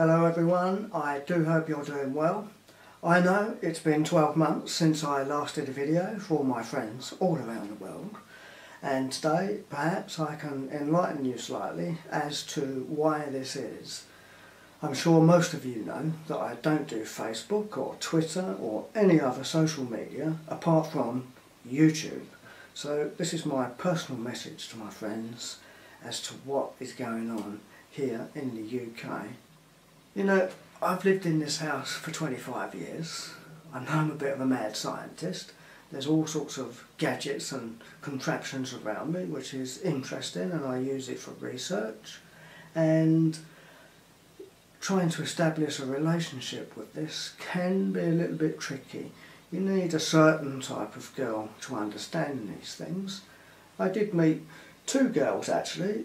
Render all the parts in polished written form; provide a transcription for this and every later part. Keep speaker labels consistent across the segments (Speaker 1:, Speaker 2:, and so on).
Speaker 1: Hello everyone, I do hope you're doing well. I know it's been 12 months since I last did a video for all my friends all around the world, and today perhaps I can enlighten you slightly as to why this is. I'm sure most of you know that I don't do Facebook or Twitter or any other social media apart from YouTube. So this is my personal message to my friends as to what is going on here in the UK. You know, I've lived in this house for 25 years. I know I'm a bit of a mad scientist. There's all sorts of gadgets and contraptions around me, which is interesting, and I use it for research. And trying to establish a relationship with this can be a little bit tricky. You need a certain type of girl to understand these things. I did meet two girls actually,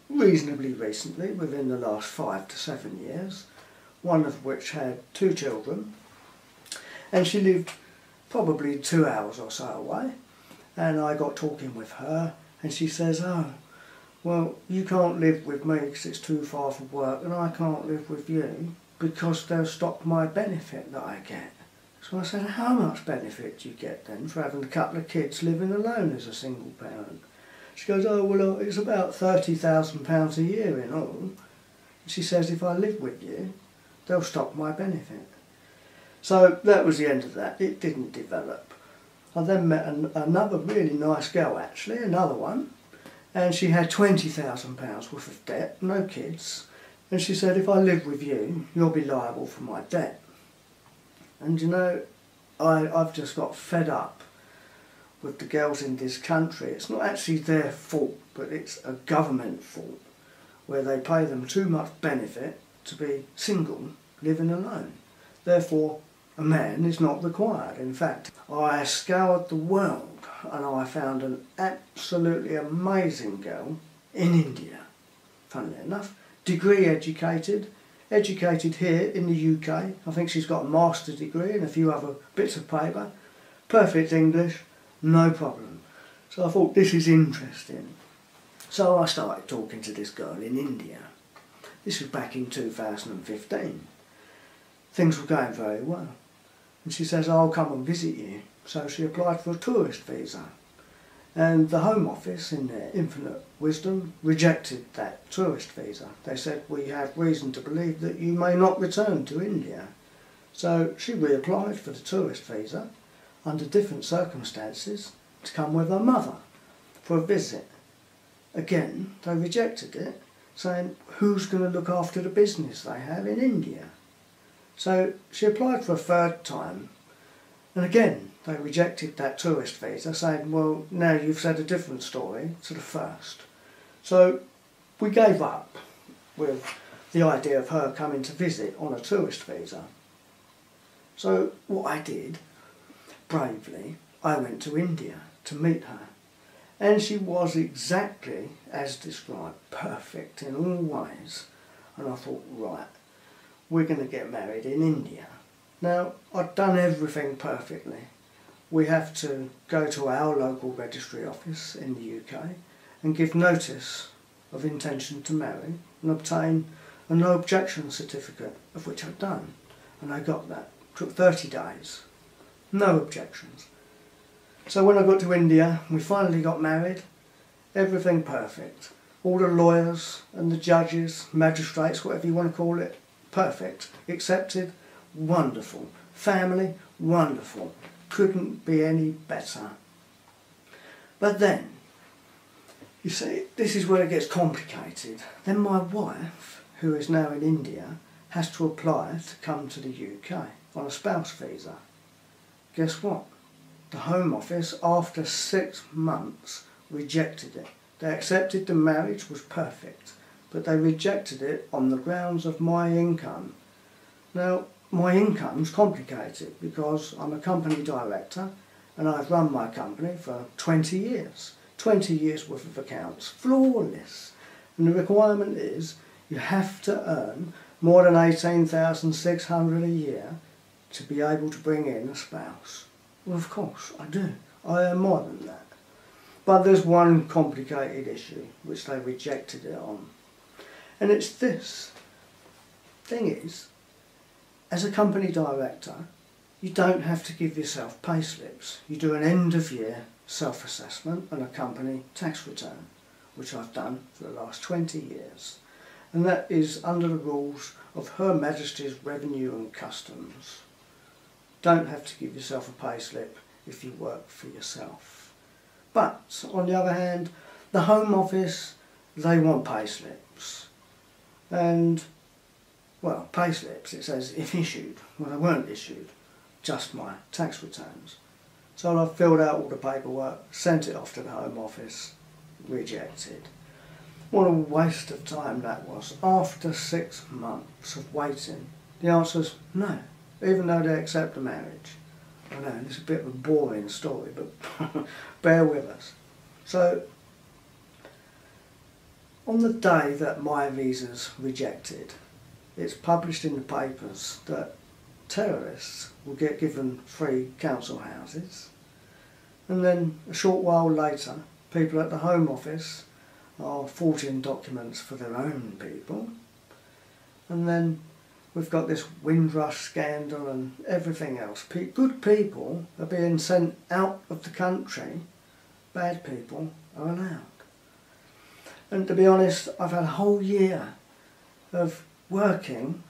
Speaker 1: reasonably recently, within the last 5 to 7 years, one of which had 2 children, and she lived probably 2 hours or so away, and I got talking with her, and she says, "Oh, well, you can't live with me because it's too far for work, and I can't live with you because they'll stop my benefit that I get." So I said, "How much benefit do you get then for having a couple of kids living alone as a single parent?" She goes, "Oh, well, it's about £30,000 a year in all." She says, "If I live with you, they'll stop my benefit." So that was the end of that. It didn't develop. I then met another really nice girl actually, another one, and she had £20,000 worth of debt, no kids, and she said, "If I live with you, you'll be liable for my debt." And you know, I've just got fed up with the girls in this country. It's not actually their fault, but it's a government fault, where they pay them too much benefit to be single, living alone. Therefore, a man is not required. In fact, I scoured the world and I found an absolutely amazing girl in India, funnily enough, degree educated here in the UK. I think she's got a master's degree and a few other bits of paper, perfect English, no problem. So I thought, this is interesting. So I started talking to this girl in India. This was back in 2015. Things were going very well. And she says, "I'll come and visit you." So she applied for a tourist visa. And the Home Office, in their infinite wisdom, rejected that tourist visa. They said, "We have reason to believe that you may not return to India." So she reapplied for the tourist visa under different circumstances to come with her mother for a visit. Again, they rejected it, saying, who's going to look after the business they have in India? So she applied for a third time, and again they rejected that tourist visa, saying, well, now you've said a different story to the first. So we gave up with the idea of her coming to visit on a tourist visa. So what I did, bravely, I went to India to meet her. And she was exactly as described, perfect in all ways. And I thought, right, we're going to get married in India. Now, I'd done everything perfectly. We have to go to our local registry office in the UK and give notice of intention to marry and obtain a no objection certificate, of which I'd done. And I got that. It took 30 days. No objections. So when I got to India, we finally got married, everything perfect. All the lawyers and the judges, magistrates, whatever you want to call it, perfect. Accepted, wonderful. Family, wonderful. Couldn't be any better. But then, you see, this is where it gets complicated. Then my wife, who is now in India, has to apply to come to the UK on a spouse visa. Guess what? The Home Office, after 6 months, rejected it. They accepted the marriage was perfect, but they rejected it on the grounds of my income. Now, my income's complicated because I'm a company director and I've run my company for 20 years. 20 years worth of accounts, flawless. And the requirement is you have to earn more than $18,600 a year to be able to bring in a spouse. Well, of course, I do. I earn more than that. But there's one complicated issue which they rejected it on. And it's this. Thing is, as a company director, you don't have to give yourself pay slips. You do an end of year self-assessment and a company tax return, which I've done for the last 20 years. And that is under the rules of Her Majesty's Revenue and Customs. Don't have to give yourself a pay slip if you work for yourself. But on the other hand, the Home Office, they want pay slips. And, well, pay slips, it says if issued. Well, they weren't issued, just my tax returns. So I filled out all the paperwork, sent it off to the Home Office, rejected. What a waste of time that was. After 6 months of waiting, the answer is no, even though they accept the marriage. I know, it's a bit of a boring story, but bear with us. So, on the day that my visa's rejected, it's published in the papers that terrorists will get given free council houses, and then a short while later, people at the Home Office are forging documents for their own people, and then we've got this Windrush scandal and everything else. Good people are being sent out of the country, bad people are allowed. And to be honest, I've had a whole year of working,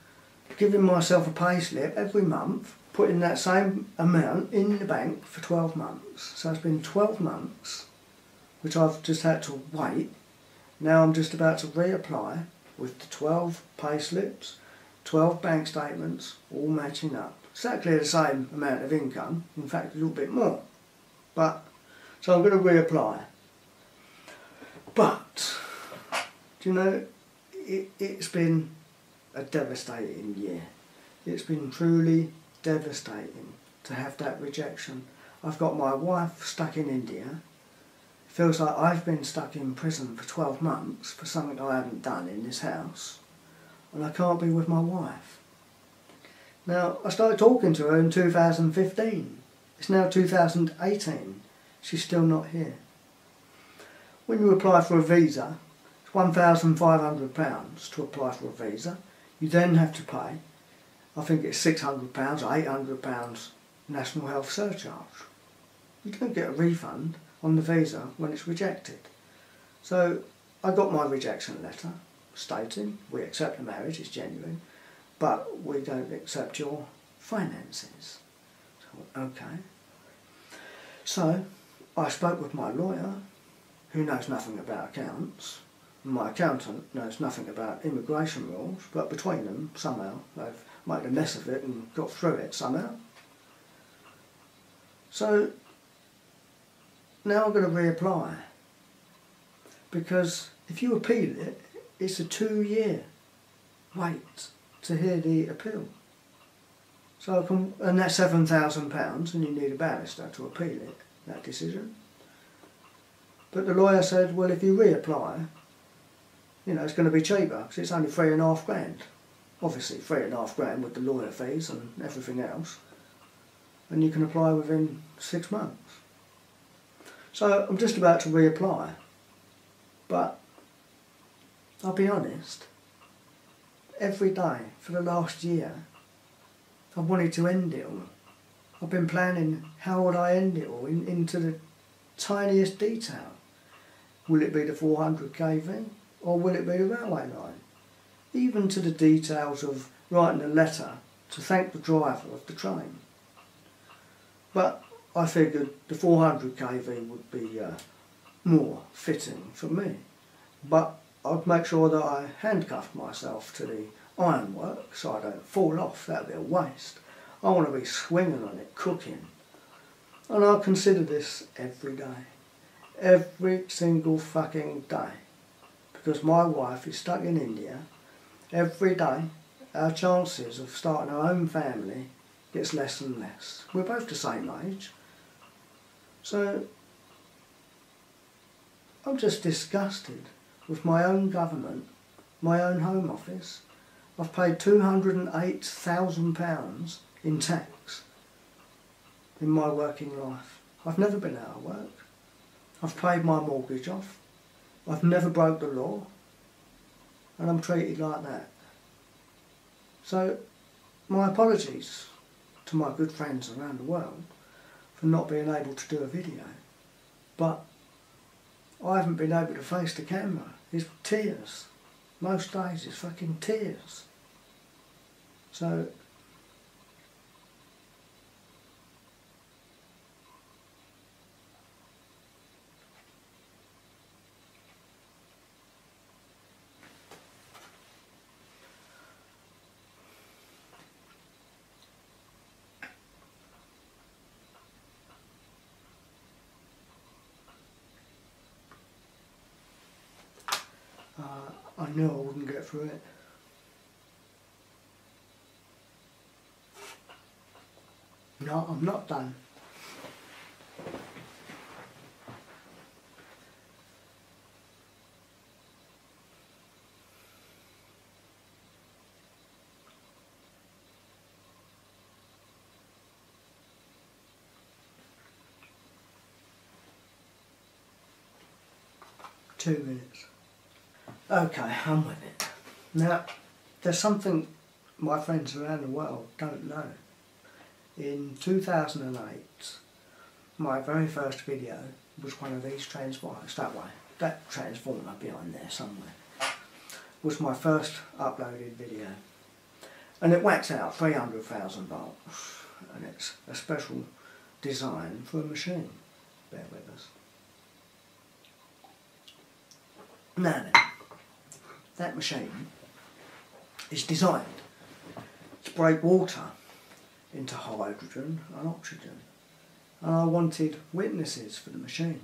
Speaker 1: giving myself a pay slip every month, putting that same amount in the bank for 12 months. So it's been 12 months, which I've just had to wait. Now I'm just about to reapply with the 12 pay slips, 12 bank statements, all matching up. Exactly the same amount of income, in fact a little bit more. So I'm going to reapply. But, do you know, it's been a devastating year. It's been truly devastating to have that rejection. I've got my wife stuck in India. Feels like I've been stuck in prison for 12 months for something I haven't done in this house, and I can't be with my wife. Now, I started talking to her in 2015. It's now 2018. She's still not here. When you apply for a visa, it's £1,500 to apply for a visa. You then have to pay, I think it's £600 or £800 national health surcharge. You don't get a refund on the visa when it's rejected. So I got my rejection letter stating we accept the marriage, it's genuine, but we don't accept your finances. So, okay. So I spoke with my lawyer, who knows nothing about accounts. My accountant knows nothing about immigration rules, but between them, somehow, they've made a mess of it and got through it somehow. So now I'm going to reapply, because if you appeal it, it's a 2-year wait to hear the appeal. So and that's £7,000, and you need a barrister to appeal it, that decision. But the lawyer said, well, if you reapply, you know, it's going to be cheaper, because it's only £3,500. Obviously £3,500 with the lawyer fees and everything else, and you can apply within 6 months. So I'm just about to reapply, but I'll be honest, every day for the last year I've wanted to end it all. I've been planning how would I end it all into the tiniest detail. Will it be the 400 kV or will it be the railway line? Even to the details of writing a letter to thank the driver of the train. But I figured the 400 kV would be more fitting for me. But I'd make sure that I handcuffed myself to the ironwork so I don't fall off. That'd be a waste. I want to be swinging on it, cooking. And I consider this every day. Every single fucking day. Because my wife is stuck in India. Every day our chances of starting our own family gets less and less. We're both the same age. So I'm just disgusted with my own government, my own Home Office. I've paid £208,000 in tax in my working life. I've never been out of work. I've paid my mortgage off. I've never broke the law. And I'm treated like that. So my apologies to my good friends around the world for not being able to do a video, but I haven't been able to face the camera. It's tears. Most days it's fucking tears. So I knew I wouldn't get through it. No, I'm not done. Two minutes. Okay, I'm with it. Now, there's something my friends around the world don't know. In 2008, my very first video was one of these transformers, that transformer behind there somewhere, was my first uploaded video. And it whacks out 300,000 volts, and it's a special design for a machine. Bear with us. Now then, that machine is designed to break water into hydrogen and oxygen. And I wanted witnesses for the machine.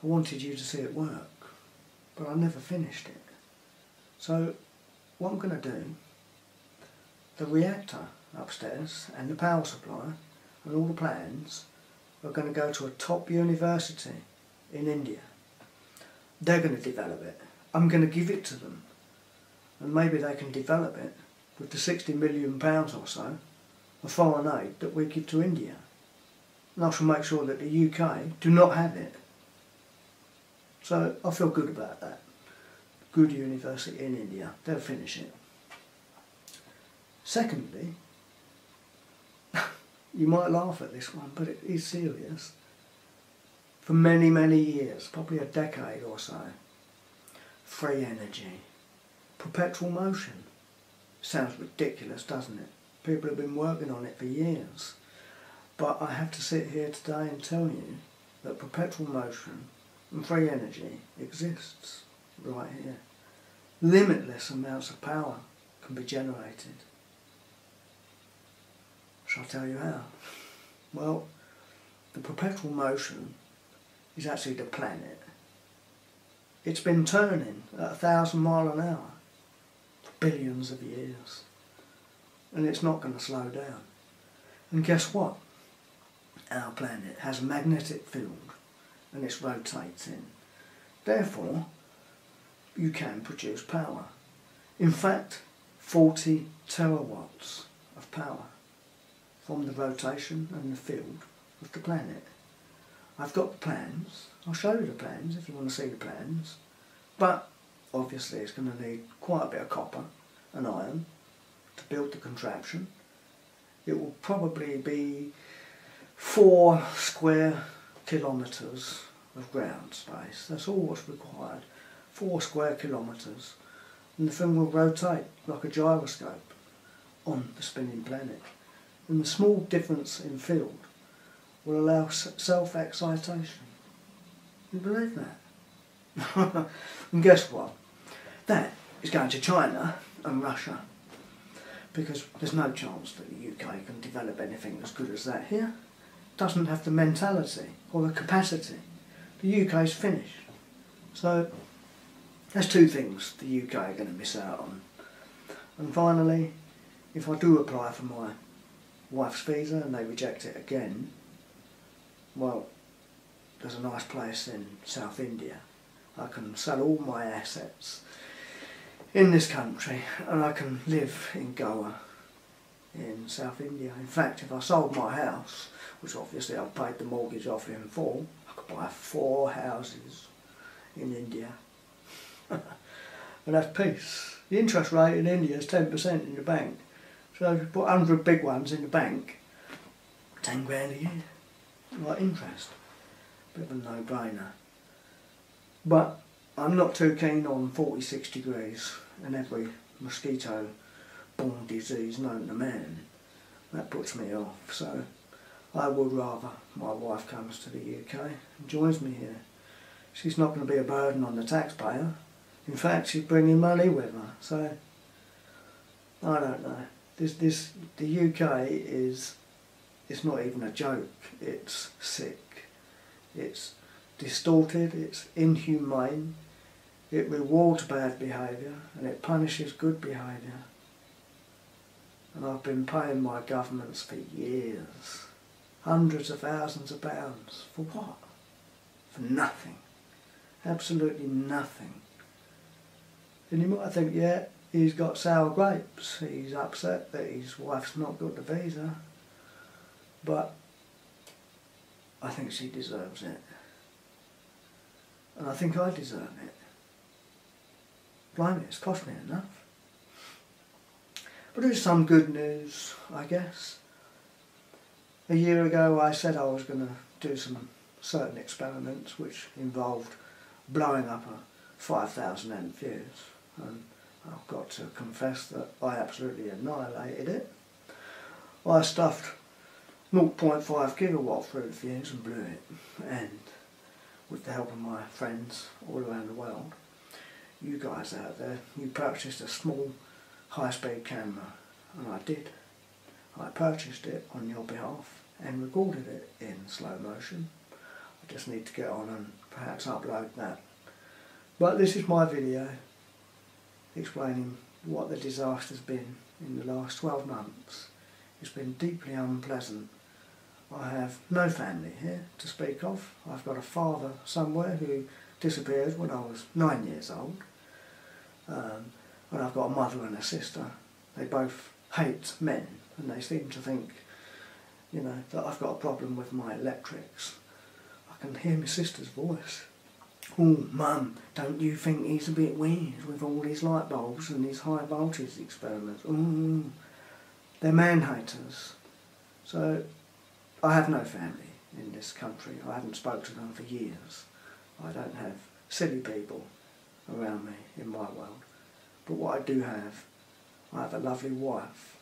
Speaker 1: I wanted you to see it work, but I never finished it. So what I'm going to do, the reactor upstairs and the power supply and all the plans are going to go to a top university in India. They're going to develop it. I'm going to give it to them, and maybe they can develop it with the £60 million or so of foreign aid that we give to India. And I shall make sure that the UK do not have it. So I feel good about that. Good university in India, they'll finish it. Secondly, you might laugh at this one, but it is serious. For many, many years, probably a decade or so, free energy, perpetual motion. Sounds ridiculous, doesn't it? People have been working on it for years. But I have to sit here today and tell you that perpetual motion and free energy exists right here. Limitless amounts of power can be generated. Shall I tell you how? Well, the perpetual motion is actually the planet. It's been turning at 1,000 miles an hour for billions of years. And it's not going to slow down. And guess what? Our planet has a magnetic field and it's rotating. Therefore, you can produce power. In fact, 40 terawatts of power from the rotation and the field of the planet. I've got the plans. I'll show you the plans if you want to see the plans. But obviously it's going to need quite a bit of copper and iron to build the contraption. It will probably be 4 square kilometres of ground space. That's all what's required. 4 square kilometres. And the thing will rotate like a gyroscope on the spinning planet. And the small difference in field will allow self-excitation. You believe that? And guess what? That is going to China and Russia. Because there's no chance that the UK can develop anything as good as that here. It doesn't have the mentality or the capacity. The UK's finished. So there's 2 things the UK are going to miss out on. And finally, if I do apply for my wife's visa and they reject it again, well, there's a nice place in South India. I can sell all my assets in this country and I can live in Goa in South India. In fact, if I sold my house, which obviously I've paid the mortgage off in full, I could buy 4 houses in India. And that's peace. The interest rate in India is 10% in the bank. So if you put 100 big ones in the bank, 10 grand a year, like interest. Bit of a no-brainer. But I'm not too keen on 46 degrees and every mosquito-borne disease known to man. That puts me off, so I would rather my wife comes to the UK and joins me here. She's not going to be a burden on the taxpayer. In fact, she's bringing money with her, so I don't know. The UK it's not even a joke, it's sick. It's distorted, it's inhumane, it rewards bad behaviour and it punishes good behaviour. And I've been paying my governments for years, hundreds of thousands of pounds. For what? For nothing. Absolutely nothing. And you might think, yeah, he's got sour grapes, he's upset that his wife's not got the visa, but I think she deserves it. And I think I deserve it. Blimey, it's cost me enough. But there's some good news, I guess. A year ago I said I was going to do some certain experiments which involved blowing up a 5,000 amp fuse. And I've got to confess that I absolutely annihilated it. I stuffed 0.5 kilowatt through the fuse and blew it. And with the help of my friends all around the world, you guys out there, you purchased a small high-speed camera, and I did. I purchased it on your behalf and recorded it in slow motion. I just need to get on and perhaps upload that. But this is my video explaining what the disaster's been in the last 12 months. It's been deeply unpleasant. I have no family here to speak of. I've got a father somewhere who disappeared when I was 9 years old. And I've got a mother and a sister. They both hate men and they seem to think, you know, that I've got a problem with my electrics. I can hear my sister's voice. Oh, Mum, don't you think he's a bit weird with all his light bulbs and his high voltage experiments? Oh, they're man-haters. So, I have no family in this country. I haven't spoken to them for years. I don't have silly people around me in my world. But what I do have, I have a lovely wife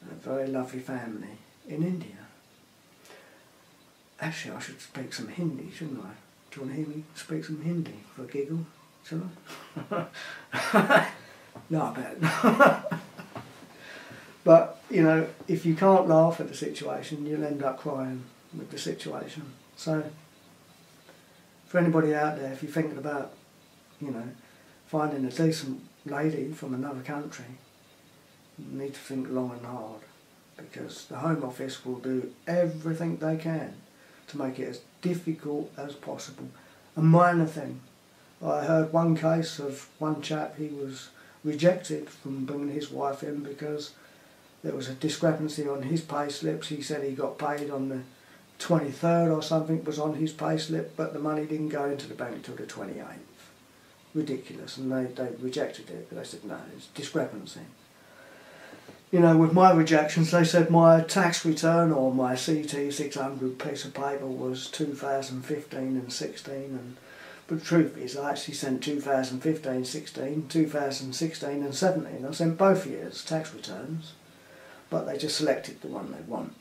Speaker 1: and a very lovely family in India. Actually, I should speak some Hindi, shouldn't I? Do you want to hear me speak some Hindi for a giggle? Shall I? No, I bet. But, you know, if you can't laugh at the situation, you'll end up crying with the situation. So, for anybody out there, if you're thinking about, you know, finding a decent lady from another country, you need to think long and hard, because the Home Office will do everything they can to make it as difficult as possible. A minor thing. I heard one case of one chap, he was rejected from bringing his wife in because there was a discrepancy on his pay slips. He said he got paid on the 23rd or something was on his pay slip, but the money didn't go into the bank till the 28th. Ridiculous, and they rejected it. They said no, it's discrepancy. You know, with my rejections, they said my tax return or my CT 600 piece of paper was 2015 and 16, but the truth is I actually sent 2015, 16, 2016 and 17. I sent both years tax returns, but they just selected the one they want.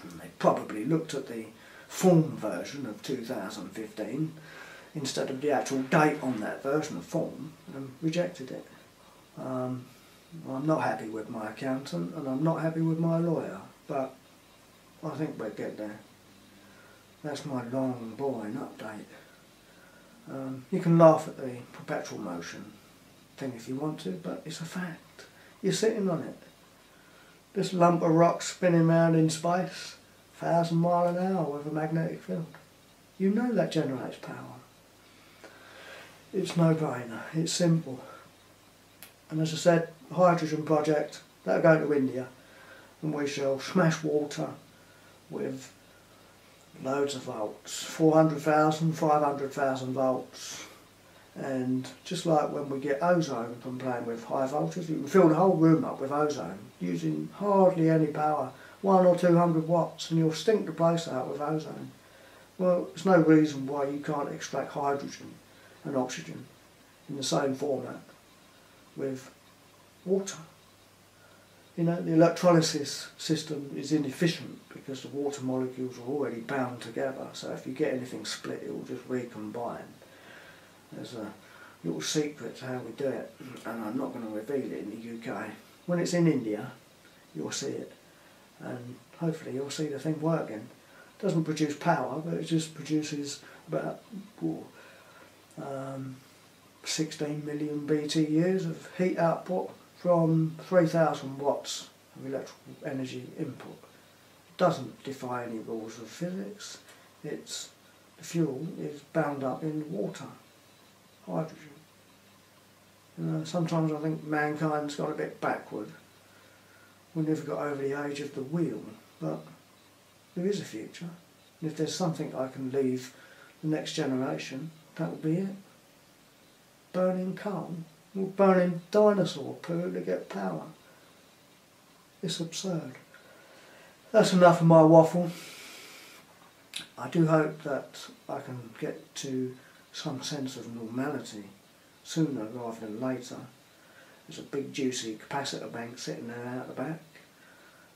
Speaker 1: And they probably looked at the form version of 2015 instead of the actual date on that version of form and rejected it. I'm not happy with my accountant and I'm not happy with my lawyer, but I think we'll get there. That's my long, boring update. You can laugh at the perpetual motion thing if you want to, but it's a fact. You're sitting on it. This lump of rock spinning around in space, 1,000 miles an hour with a magnetic field. You know that generates power. It's no-brainer, it's simple. And as I said, the hydrogen project, that'll go to India, and we shall smash water with loads of volts, 400,000, 500,000 volts, And just like when we get ozone from playing with high voltage, you can fill the whole room up with ozone using hardly any power, 100 or 200 watts, and you'll stink the place out with ozone. Well, there's no reason why you can't extract hydrogen and oxygen in the same format with water. You know, the electrolysis system is inefficient because the water molecules are already bound together, so if you get anything split, it will just recombine. There's a little secret to how we do it, and I'm not going to reveal it in the UK. When it's in India, you'll see it, and hopefully you'll see the thing working. It doesn't produce power, but it just produces about 16 million BTUs of heat output from 3,000 watts of electrical energy input. It doesn't defy any rules of physics. The fuel is bound up in water, hydrogen. You know, sometimes I think mankind's got a bit backward. We never got over the age of the wheel, but there is a future. And if there's something I can leave the next generation, that will be it. Burning coal, or burning dinosaur poo to get power. It's absurd. That's enough of my waffle. I do hope that I can get to some sense of normality sooner rather than later. There's a big juicy capacitor bank sitting there out the back,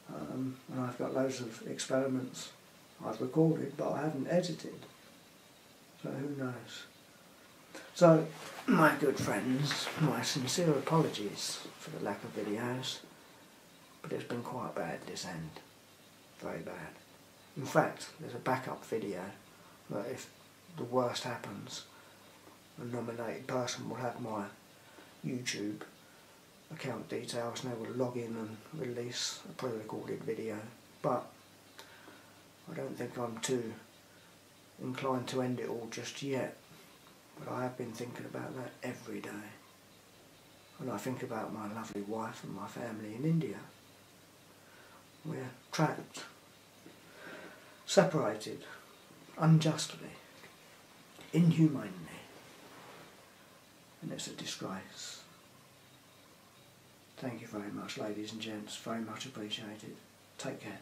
Speaker 1: and I've got loads of experiments I've recorded but I haven't edited, so who knows. So, my good friends, my sincere apologies for the lack of videos, but it's been quite bad this end, very bad. In fact, there's a backup video that if the worst happens, a nominated person will have my YouTube account details and they will log in and release a pre-recorded video, but I don't think I'm too inclined to end it all just yet. But I have been thinking about that every day. And I think about my lovely wife and my family in India. We're trapped, separated, unjustly, inhumanely. And it's a disgrace. Thank you very much, ladies and gents. Very much appreciated. Take care.